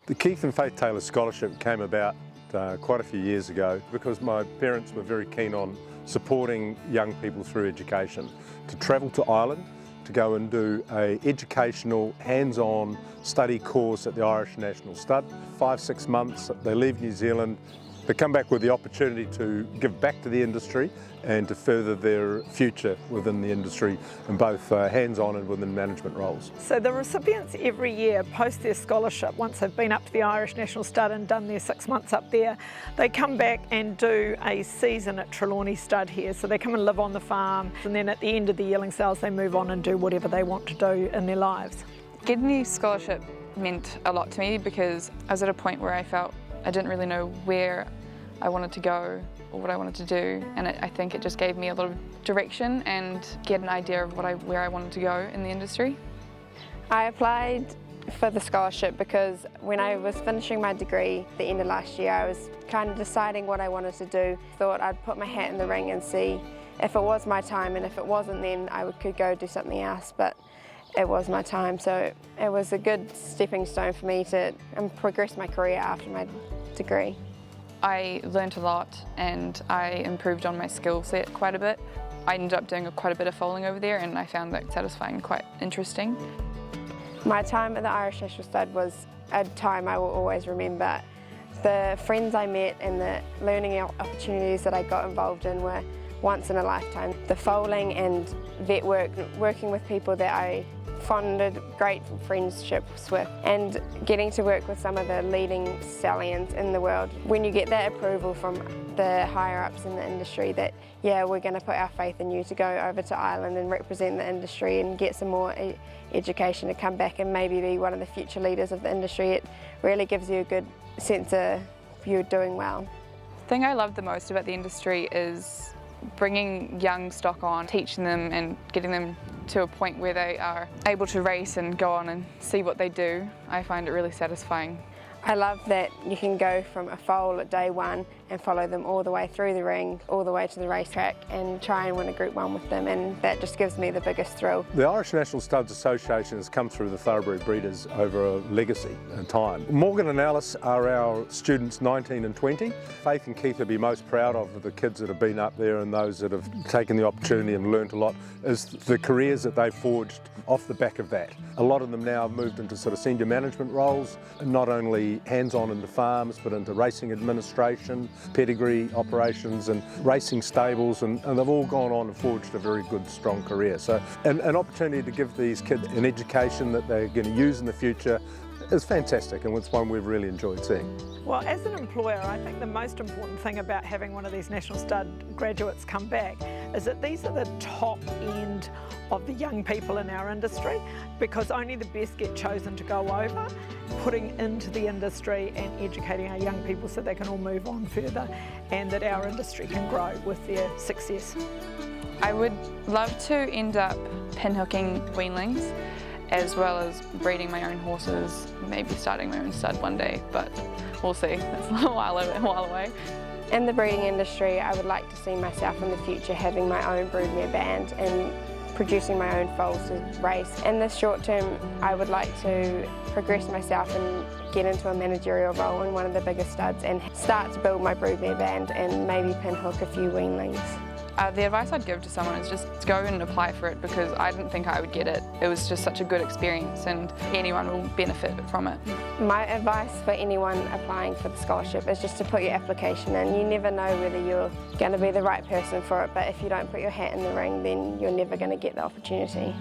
The Keith and Faith Taylor Scholarship came about quite a few years ago because my parents were very keen on supporting young people through education, to travel to Ireland, to go and do an educational, hands-on study course at the Irish National Stud. 5-6 months, they leave New Zealand, they come back with the opportunity to give back to the industry and to further their future within the industry in both hands-on and within management roles. So the recipients every year post their scholarship, once they've been up to the Irish National Stud and done their 6 months up there, they come back and do a season at Trelawney Stud here. So they come and live on the farm, and then at the end of the yearling sales they move on and do whatever they want to do in their lives. Getting the scholarship meant a lot to me because I was at a point where I felt I didn't really know where I wanted to go or what I wanted to do, and I think it just gave me a lot of direction and get an idea of where I wanted to go in the industry. I applied for the scholarship because when I was finishing my degree at the end of last year, I was kind of deciding what I wanted to do. Thought I'd put my hat in the ring and see if it was my time, and if it wasn't, then I could go do something else. But it was my time, so it was a good stepping stone for me to progress my career after my degree. I learnt a lot and I improved on my skill set quite a bit. I ended up doing quite a bit of foaling over there, and I found that satisfying and quite interesting. My time at the Irish National Stud was a time I will always remember. The friends I met and the learning opportunities that I got involved in were once in a lifetime. The foaling and vet work, working with people that I fonded great friendships with, and getting to work with some of the leading stallions in the world. When you get that approval from the higher ups in the industry that, yeah, we're going to put our faith in you to go over to Ireland and represent the industry and get some more education to come back and maybe be one of the future leaders of the industry, it really gives you a good sense of you're doing well. The thing I love the most about the industry is bringing young stock on, teaching them and getting them to a point where they are able to race and go on and see what they do. I find it really satisfying. I love that you can go from a foal at day one and follow them all the way through the ring, all the way to the racetrack, and try and win a Group 1 with them, and that just gives me the biggest thrill. The Irish National Studs Association has come through the Thoroughbred Breeders over a legacy and time. Morgan and Alice are our students 19 and 20. Faith and Keith would be most proud of the kids that have been up there and those that have taken the opportunity and learnt a lot, is the careers that they've forged off the back of that. A lot of them now have moved into sort of senior management roles, not only hands-on into farms but into racing administration, pedigree operations and racing stables, and they've all gone on and forged a very good, strong career. So an opportunity to give these kids an education that they're going to use in the future is fantastic, and it's one we've really enjoyed seeing. Well, as an employer, I think the most important thing about having one of these National Stud graduates come back is that these are the top end of the young people in our industry, because only the best get chosen to go over, putting into the industry and educating our young people so they can all move on further and that our industry can grow with their success. I would love to end up pinhooking weanlings, as well as breeding my own horses, maybe starting my own stud one day, but we'll see. That's a little while away. In the breeding industry, I would like to see myself in the future having my own broodmare band and producing my own foals to race. In the short term, I would like to progress myself and get into a managerial role in one of the biggest studs and start to build my broodmare band and maybe pinhook a few weanlings. The advice I'd give to someone is just go and apply for it, because I didn't think I would get it. It was just such a good experience and anyone will benefit from it. My advice for anyone applying for the scholarship is just to put your application in. You never know whether you're going to be the right person for it, but if you don't put your hat in the ring, then you're never going to get the opportunity.